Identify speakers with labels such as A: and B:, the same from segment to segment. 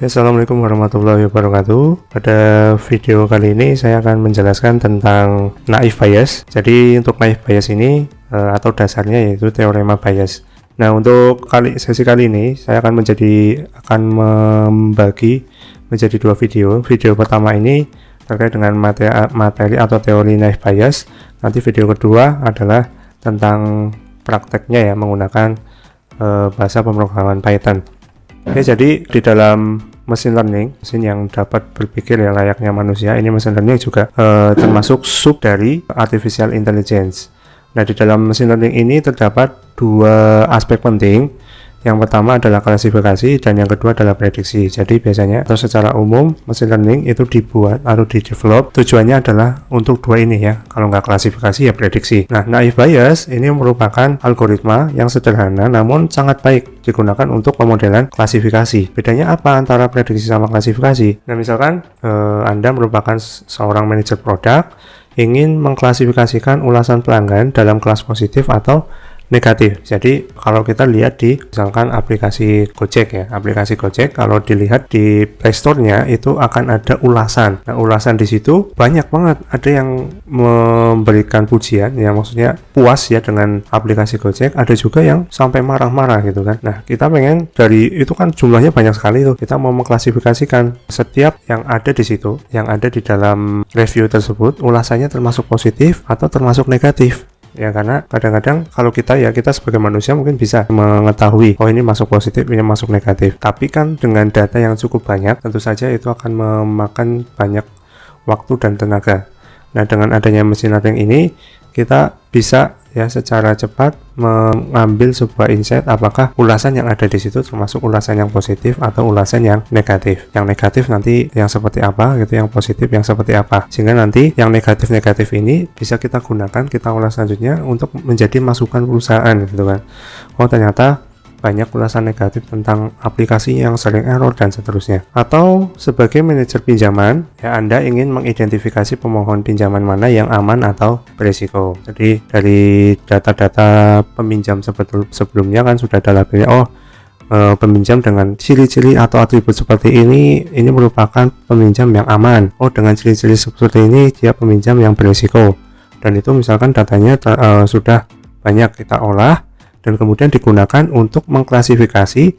A: Assalamualaikum warahmatullahi wabarakatuh. Pada video kali ini saya akan menjelaskan tentang naive Bayes. Jadi untuk naive Bayes ini atau dasarnya yaitu teorema Bayes. Nah, untuk sesi kali ini saya akan membagi menjadi dua video. Video pertama ini terkait dengan materi atau teori naive Bayes. Nanti video kedua adalah tentang prakteknya ya, menggunakan bahasa pemrograman Python. Oke, jadi di dalam mesin learning, mesin yang dapat berpikir ya layaknya manusia, ini mesin learning juga termasuk sub dari artificial intelligence. Nah, di dalam mesin learning ini terdapat dua aspek penting. Yang pertama adalah klasifikasi dan yang kedua adalah prediksi. Jadi biasanya atau secara umum mesin learning itu dibuat atau di-develop tujuannya adalah untuk dua ini ya. Kalau nggak klasifikasi ya prediksi. Nah, naive Bayes ini merupakan algoritma yang sederhana namun sangat baik digunakan untuk pemodelan klasifikasi. Bedanya apa antara prediksi sama klasifikasi? Nah, misalkan Anda merupakan seorang manajer produk, ingin mengklasifikasikan ulasan pelanggan dalam kelas positif atau negatif. Jadi kalau kita lihat di misalkan aplikasi Gojek ya, aplikasi Gojek kalau dilihat di Play Store-nya itu akan ada ulasan. Nah, ulasan di situ banyak banget. Ada yang memberikan pujian ya, maksudnya puas ya dengan aplikasi Gojek, ada juga yang sampai marah-marah gitu kan. Nah, kita pengen dari itu kan jumlahnya banyak sekali tuh. Kita mau mengklasifikasikan setiap yang ada di situ, yang ada di dalam review tersebut ulasannya termasuk positif atau termasuk negatif. Ya, karena kadang-kadang kalau kita sebagai manusia mungkin bisa mengetahui oh ini masuk positif, ini masuk negatif, tapi kan dengan data yang cukup banyak tentu saja itu akan memakan banyak waktu dan tenaga. Nah, dengan adanya mesin learning ini kita bisa ya secara cepat mengambil sebuah insight apakah ulasan yang ada di situ termasuk ulasan yang positif atau ulasan yang negatif. Yang negatif nanti yang seperti apa gitu, yang positif yang seperti apa. Sehingga nanti yang negatif-negatif ini bisa kita gunakan, kita ulas selanjutnya untuk menjadi masukan perusahaan gitu kan. Oh, ternyata banyak ulasan negatif tentang aplikasi yang sering error dan seterusnya. Atau sebagai manajer pinjaman, ya Anda ingin mengidentifikasi pemohon pinjaman mana yang aman atau berisiko. Jadi dari data-data peminjam sebelumnya kan sudah ada labelnya, peminjam dengan ciri-ciri atau atribut seperti ini merupakan peminjam yang aman. Oh, dengan ciri-ciri seperti ini dia peminjam yang berisiko. Dan itu misalkan datanya sudah banyak kita olah dan kemudian digunakan untuk mengklasifikasi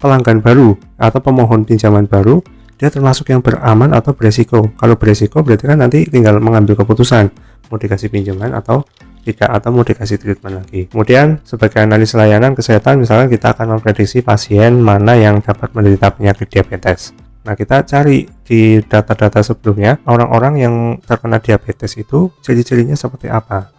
A: pelanggan baru atau pemohon pinjaman baru, dia termasuk yang beraman atau beresiko. Kalau beresiko berarti kan nanti tinggal mengambil keputusan mau dikasih pinjaman atau tidak, atau mau dikasih treatment lagi. Kemudian sebagai analis layanan kesehatan, misalnya kita akan memprediksi pasien mana yang dapat menderita penyakit diabetes. Nah, kita cari di data-data sebelumnya orang-orang yang terkena diabetes itu ciri-cirinya seperti apa.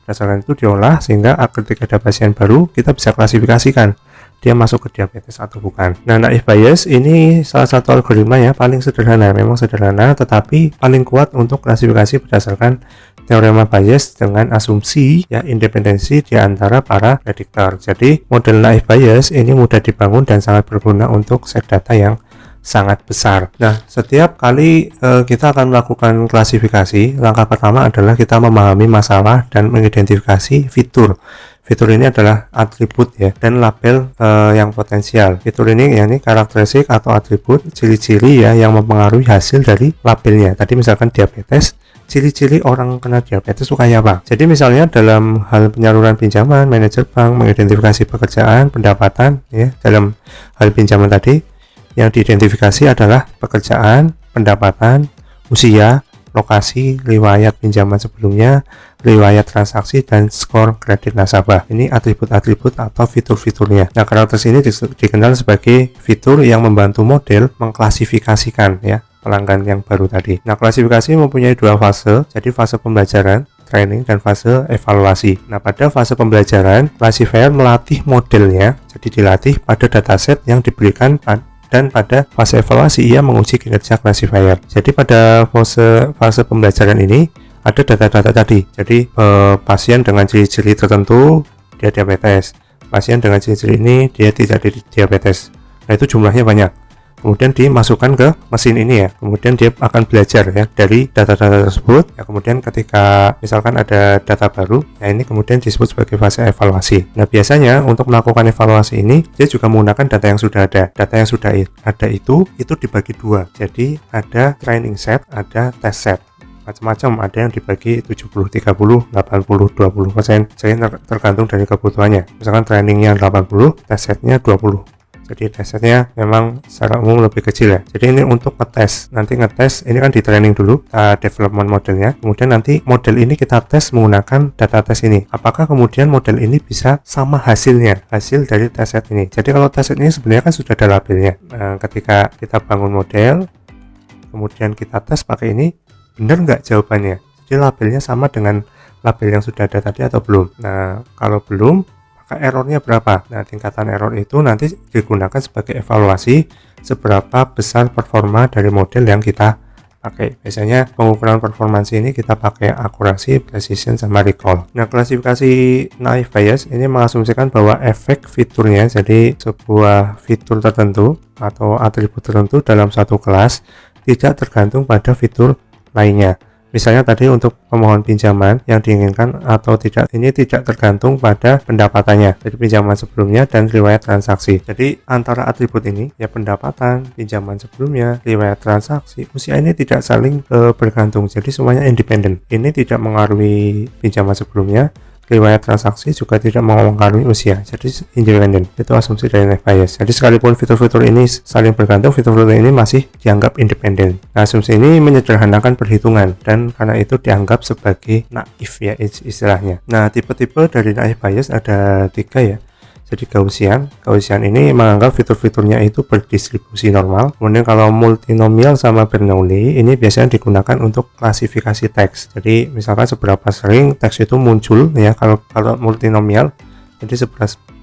A: Berdasarkan itu diolah sehingga ketika ada pasien baru kita bisa klasifikasikan dia masuk ke diabetes atau bukan. Nah, naive Bayes ini salah satu algoritma ya paling sederhana, memang sederhana tetapi paling kuat untuk klasifikasi berdasarkan teorema Bayes dengan asumsi ya independensi di antara para prediktor. Jadi model naive Bayes ini mudah dibangun dan sangat berguna untuk set data yang sangat besar. Nah, setiap kali kita akan melakukan klasifikasi, langkah pertama adalah kita memahami masalah dan mengidentifikasi fitur. Fitur ini adalah atribut ya dan label yang potensial. Fitur ini yakni karakteristik atau atribut ciri-ciri ya yang mempengaruhi hasil dari labelnya. Tadi misalkan diabetes, ciri-ciri orang kena diabetes itu kayak apa? Jadi misalnya dalam hal penyaluran pinjaman, manajer bank mengidentifikasi pekerjaan, pendapatan ya. Dalam hal pinjaman tadi yang diidentifikasi adalah pekerjaan, pendapatan, usia, lokasi, riwayat pinjaman sebelumnya, riwayat transaksi, dan skor kredit nasabah. Ini atribut-atribut atau fitur-fiturnya. Nah, karakteristik ini dikenal sebagai fitur yang membantu model mengklasifikasikan ya pelanggan yang baru tadi. Nah, klasifikasi mempunyai dua fase, jadi fase pembelajaran, training, dan fase evaluasi. Nah, pada fase pembelajaran, classifier melatih modelnya, jadi dilatih pada dataset yang diberikan dan pada fase evaluasi ia menguji kinerja classifier. Jadi pada fase pembelajaran ini ada data-data tadi. Jadi pasien dengan ciri-ciri tertentu dia diabetes, pasien dengan ciri-ciri ini dia tidak diabetes. Nah, itu jumlahnya banyak. kemudian dimasukkan ke mesin ini ya, kemudian dia akan belajar ya dari data-data tersebut ya. Kemudian ketika misalkan ada data baru, nah ini kemudian disebut sebagai fase evaluasi. Nah biasanya untuk melakukan evaluasi ini dia juga menggunakan data yang sudah ada. Data yang sudah ada itu dibagi dua, jadi ada training set, ada test set, macam-macam, ada yang dibagi 70, 30, 80, 20%, jadi tergantung dari kebutuhannya. Misalkan trainingnya 80, test setnya 20, jadi test setnya memang secara umum lebih kecil ya. Jadi ini untuk ngetes, nanti ngetes ini kan di training dulu, development modelnya, kemudian nanti model ini kita tes menggunakan data tes ini, apakah kemudian model ini bisa sama hasilnya, hasil dari test set ini. Jadi kalau test set ini sebenarnya kan sudah ada labelnya. Ketika kita bangun model, kemudian kita tes pakai ini, benar nggak jawabannya, jadi labelnya sama dengan label yang sudah ada tadi atau belum. Nah kalau belum, maka errornya berapa. Nah tingkatan error itu nanti digunakan sebagai evaluasi seberapa besar performa dari model yang kita pakai. Biasanya pengukuran performansi ini kita pakai akurasi, precision, sama recall. Nah klasifikasi naive Bayes ini mengasumsikan bahwa efek fiturnya, jadi sebuah fitur tertentu atau atribut tertentu dalam satu kelas tidak tergantung pada fitur lainnya. Misalnya tadi untuk pemohon pinjaman yang diinginkan atau tidak, ini tidak tergantung pada pendapatannya, jadi pinjaman sebelumnya dan riwayat transaksi. Jadi antara atribut ini ya, pendapatan, pinjaman sebelumnya, riwayat transaksi, usia ini tidak saling bergantung, jadi semuanya independen. Ini tidak mengaruhi pinjaman sebelumnya, riwayat transaksi juga tidak mempengaruhi usia, jadi independen. Itu asumsi dari naive Bayes. Jadi sekalipun fitur-fitur ini saling bergantung, fitur-fitur ini masih dianggap independen. Nah, asumsi ini menyederhanakan perhitungan dan karena itu dianggap sebagai naif ya istilahnya. Nah, tipe-tipe dari naive Bayes ada 3 ya. Jadi Gaussian ini menganggap fitur-fiturnya itu berdistribusi normal. Kemudian kalau multinomial sama Bernoulli ini biasanya digunakan untuk klasifikasi teks. Jadi misalkan seberapa sering teks itu muncul ya, kalau multinomial, jadi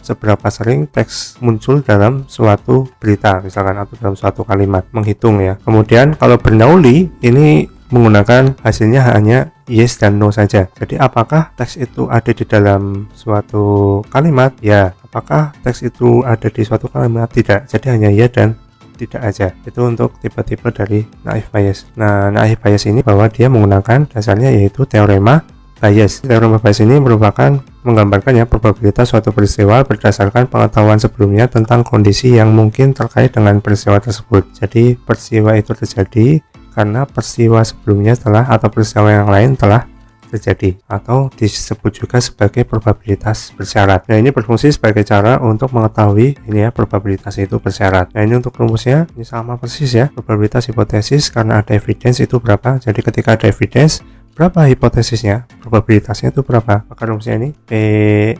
A: seberapa sering teks muncul dalam suatu berita misalkan atau dalam suatu kalimat, menghitung ya. Kemudian kalau Bernoulli ini menggunakan hasilnya hanya yes dan no saja. Jadi apakah teks itu ada di dalam suatu kalimat? Ya. Apakah teks itu ada di suatu kalimat? Tidak. Jadi hanya ya dan tidak aja. Itu untuk tipe-tipe dari naive Bayes. Nah, naive Bayes ini bahwa dia menggunakan dasarnya yaitu teorema Bayes. Teorema Bayes ini merupakan menggambarkan ya probabilitas suatu peristiwa berdasarkan pengetahuan sebelumnya tentang kondisi yang mungkin terkait dengan peristiwa tersebut. Jadi peristiwa itu terjadi karena peristiwa sebelumnya atau peristiwa yang lain telah terjadi, atau disebut juga sebagai probabilitas bersyarat. Nah ini berfungsi sebagai cara untuk mengetahui ini ya, probabilitas itu bersyarat. Nah ini untuk rumusnya ini sama persis ya, probabilitas hipotesis karena ada evidence itu berapa. Jadi ketika ada evidence, berapa hipotesisnya, probabilitasnya itu berapa. Maka rumusnya ini P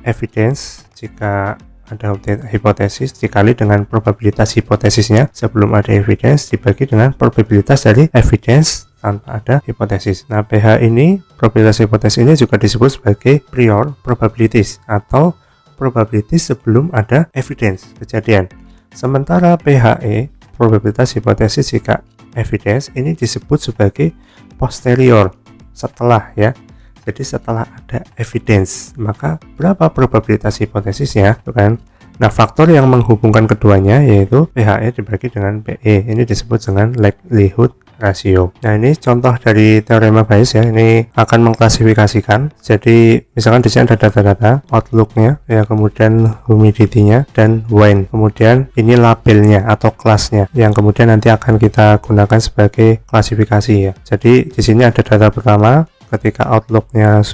A: evidence jika ada hipotesis dikali dengan probabilitas hipotesisnya sebelum ada evidence dibagi dengan probabilitas dari evidence tanpa ada hipotesis. Nah, PH ini, probabilitas hipotesis ini juga disebut sebagai prior probabilities atau probabilities sebelum ada evidence kejadian. Sementara PHE, probabilitas hipotesis jika evidence, ini disebut sebagai posterior, setelah ya. Jadi setelah ada evidence, maka berapa probabilitas hipotesisnya, kan? Nah, faktor yang menghubungkan keduanya yaitu PHE dibagi dengan PE. Ini disebut dengan likelihood ratio. Nah, ini contoh dari teorema Bayes ya. Ini akan mengklasifikasikan. Jadi, misalkan di sini ada data-data, outlook-nya, ya, kemudian humidity-nya dan wind. Kemudian ini labelnya atau kelasnya yang kemudian nanti akan kita gunakan sebagai klasifikasi ya. Jadi, di sini ada data pertama. Ketika outlook-nya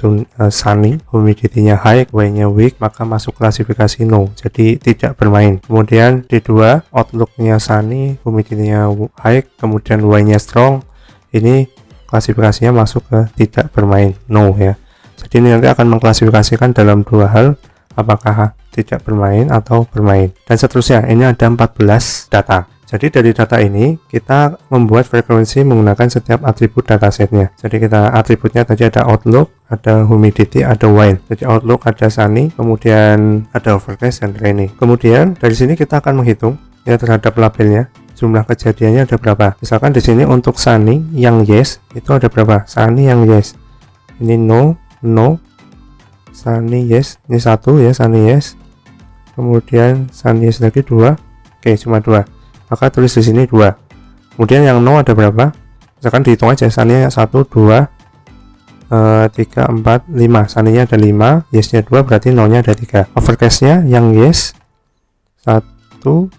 A: sunny, humidity-nya high, wind-nya weak, maka masuk klasifikasi no, jadi tidak bermain. Kemudian D2, outlook-nya sunny, humidity-nya high, kemudian wind-nya strong, ini klasifikasinya masuk ke tidak bermain, no ya. Jadi ini nanti akan mengklasifikasikan dalam dua hal, apakah tidak bermain atau bermain, dan seterusnya. Ini ada 14 data. Jadi dari data ini kita membuat frekuensi menggunakan setiap atribut datasetnya. Jadi kita atributnya tadi ada outlook, ada humidity, ada wind. Jadi outlook ada sunny, kemudian ada overcast dan rainy. Kemudian dari sini kita akan menghitung ya terhadap labelnya. Jumlah kejadiannya ada berapa? Misalkan di sini untuk sunny yang yes itu ada berapa? Sunny yang yes. Ini no, sunny yes. Ini 1 ya, sunny yes. Kemudian sunny yes lagi 2. Oke, cuma 2. maka tulis di sini 2. Kemudian yang no ada berapa? Misalkan dihitung aja, saninya 1, 2, 3, 4, 5. Saninya ada 5, yes-nya 2, berarti no-nya ada 3. Overcast-nya yang yes 1, 2,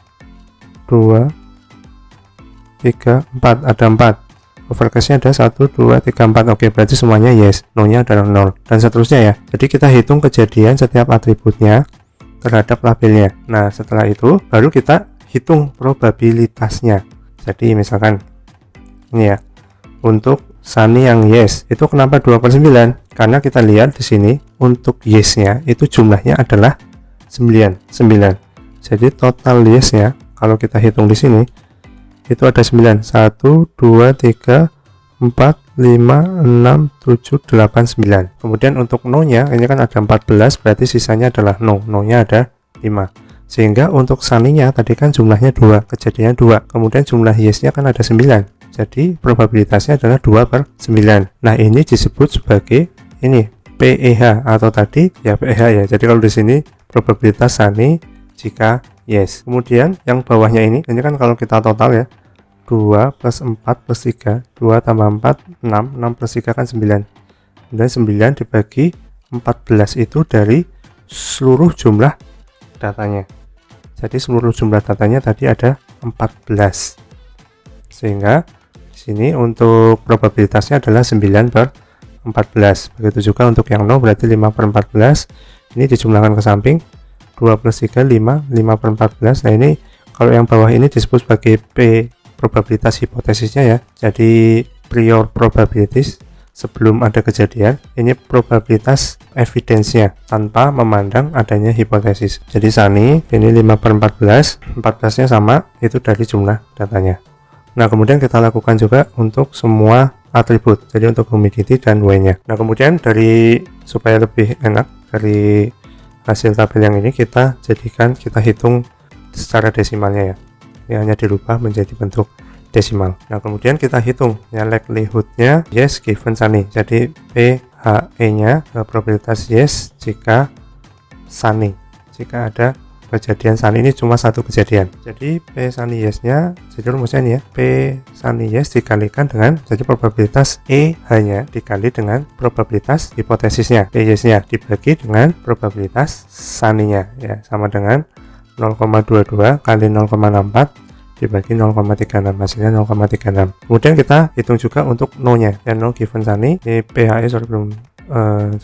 A: 3, 4, ada 4. Overcast-nya ada 1, 2, 3, 4. Oke, berarti semuanya yes, no-nya adalah 0, dan seterusnya ya. Jadi kita hitung kejadian setiap atributnya terhadap labelnya. Nah, setelah itu baru kita hitung probabilitasnya. Jadi misalkan ini ya, untuk Sunny yang yes itu kenapa 2/9? Karena kita lihat di sini untuk yes-nya itu jumlahnya adalah 9. Jadi total yes-nya kalau kita hitung di sini itu ada 9. 1, 2, 3, 4, 5, 6, 7, 8, 9. Kemudian untuk no-nya ini kan ada 14, berarti sisanya adalah no. No-nya ada 5. Sehingga untuk Sunny-nya tadi kan jumlahnya 2, kejadiannya 2. Kemudian jumlah yes-nya kan ada 9. Jadi probabilitasnya adalah 2/9. Nah, ini disebut sebagai ini PEH atau tadi ya PEH ya. Jadi kalau di sini probabilitas Sunny jika yes. Kemudian yang bawahnya ini kan kalau kita total ya, 2 plus 4 plus 3, 2 tambah 4 6, 6 plus 3 kan 9. Dan 9 dibagi 14 itu dari seluruh jumlah datanya. Jadi seluruh jumlah datanya tadi ada 14. Sehingga di sini untuk probabilitasnya adalah 9/14. Begitu juga untuk yang no berarti 5/14. Ini dijumlahkan ke samping, 2 plus 3 5, 5/14. Nah, ini kalau yang bawah ini disebut sebagai P, probabilitas hipotesisnya ya. Jadi prior probabilities, sebelum ada kejadian, ini probabilitas evidence-nya tanpa memandang adanya hipotesis. Jadi Sunny ini 5/14, 14-nya sama, itu dari jumlah datanya. Nah, kemudian kita lakukan juga untuk semua atribut, jadi untuk humidity dan W-nya. Nah, kemudian supaya lebih enak dari hasil tabel yang ini kita hitung secara desimalnya ya. Ini hanya dirubah menjadi bentuk desimal. Nah, kemudian kita hitung ya likelihood-nya yes given Sunny. Jadi PHE-nya probabilitas yes jika Sunny. Jika ada kejadian Sunny, ini cuma satu kejadian. Jadi P Sunny yes-nya, jadi rumusnya ini ya, P Sunny yes dikalikan dengan, jadi probabilitas EH-nya dikali dengan probabilitas hipotesisnya, P yes-nya dibagi dengan probabilitas Sunny-nya ya, sama dengan 0,22 kali 0,64 dibagi 0,36, hasilnya 0,36. Kemudian kita hitung juga untuk no-nya ya, no given Sunny, ini PHE belum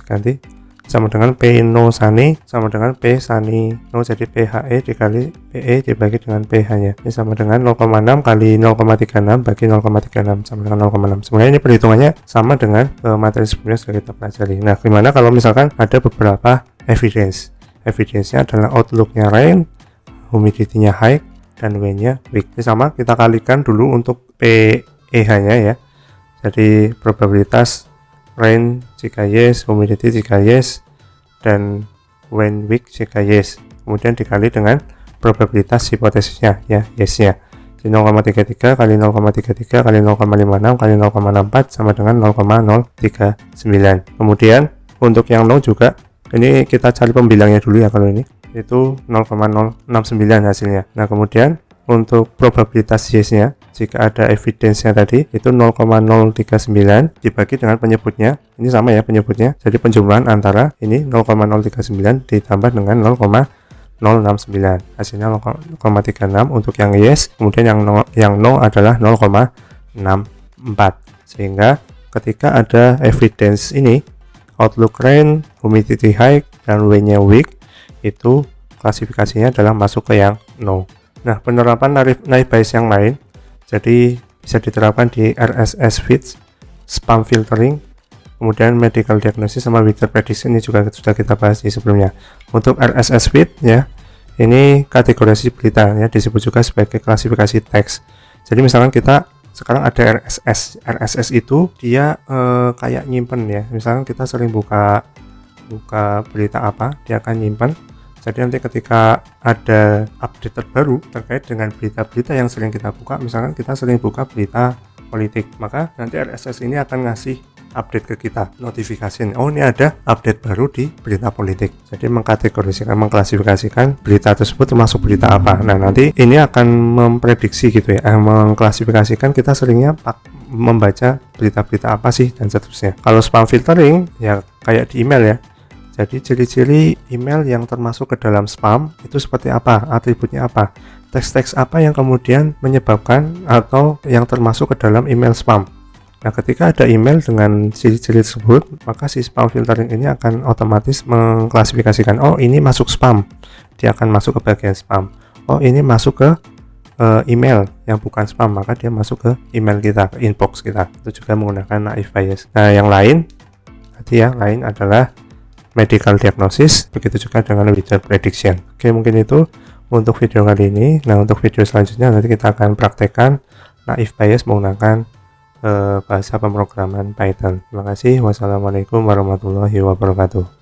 A: ganti, sama dengan P no Sunny sama dengan P Sunny no, jadi PHE dikali PE dibagi dengan PH-nya, ini sama dengan 0,6 kali 0,36 bagi 0,36 sama dengan 0,6. Sebenarnya ini perhitungannya sama dengan materi sebelumnya sudah kita pelajari. Nah, gimana kalau misalkan ada beberapa evidence-nya adalah outlook-nya rain, humidity-nya high, dan W-nya weak. Ini sama, kita kalikan dulu untuk PEH-nya ya. Jadi probabilitas rain jika yes, humidity jika yes, dan when weak jika yes. Kemudian dikali dengan probabilitas hipotesisnya ya, yes-nya. Jadi 0,33 kali 0,33 kali 0,56 kali 0,64 sama dengan 0,039. Kemudian untuk yang no juga, ini kita cari pembilangnya dulu ya, kalau ini itu 0,069 hasilnya. Nah, kemudian untuk probabilitas yes-nya jika ada evidence-nya tadi itu 0,039 dibagi dengan penyebutnya, ini sama ya penyebutnya, jadi penjumlahan antara ini 0,039 ditambah dengan 0,069, hasilnya 0,36 untuk yang yes. Kemudian yang no adalah 0,64. Sehingga ketika ada evidence ini outlook rain, humidity high, dan W-nya weak, itu klasifikasinya adalah masuk ke yang no. Nah, penerapan naive Bayes yang lain jadi bisa diterapkan di RSS feeds, spam filtering, kemudian medical diagnosis sama weather prediction, ini juga sudah kita bahas di sebelumnya. Untuk RSS feed ya, ini kategorisasi berita ya, disebut juga sebagai klasifikasi teks. Jadi misalkan kita sekarang ada RSS itu dia kayak nyimpen ya. Misalkan kita sering buka berita apa, dia akan nyimpen. Jadi nanti ketika ada update terbaru terkait dengan berita-berita yang sering kita buka, misalkan kita sering buka berita politik, maka nanti RSS ini akan ngasih update ke kita, notifikasi. Oh, ini ada update baru di berita politik. Jadi mengklasifikasikan berita tersebut termasuk berita apa. Nah, nanti ini akan memprediksi gitu ya, mengklasifikasikan kita seringnya membaca berita-berita apa sih dan seterusnya. Kalau spam filtering ya kayak di email ya. Jadi ciri-ciri email yang termasuk ke dalam spam itu seperti apa, atributnya apa, teks-teks apa yang kemudian menyebabkan atau yang termasuk ke dalam email spam. Nah, ketika ada email dengan ciri-ciri tersebut, maka si spam filtering ini akan otomatis mengklasifikasikan, oh ini masuk spam, dia akan masuk ke bagian spam. Oh ini masuk ke email yang bukan spam, maka dia masuk ke email kita, ke inbox kita. Itu juga menggunakan naive Bayes. Nah, yang lain adalah medical diagnosis, begitu juga dengan widget prediction. Oke, mungkin itu untuk video kali ini. Nah, untuk video selanjutnya nanti kita akan praktekkan naive Bayes menggunakan bahasa pemrograman Python. Terima kasih. Wassalamualaikum warahmatullahi wabarakatuh.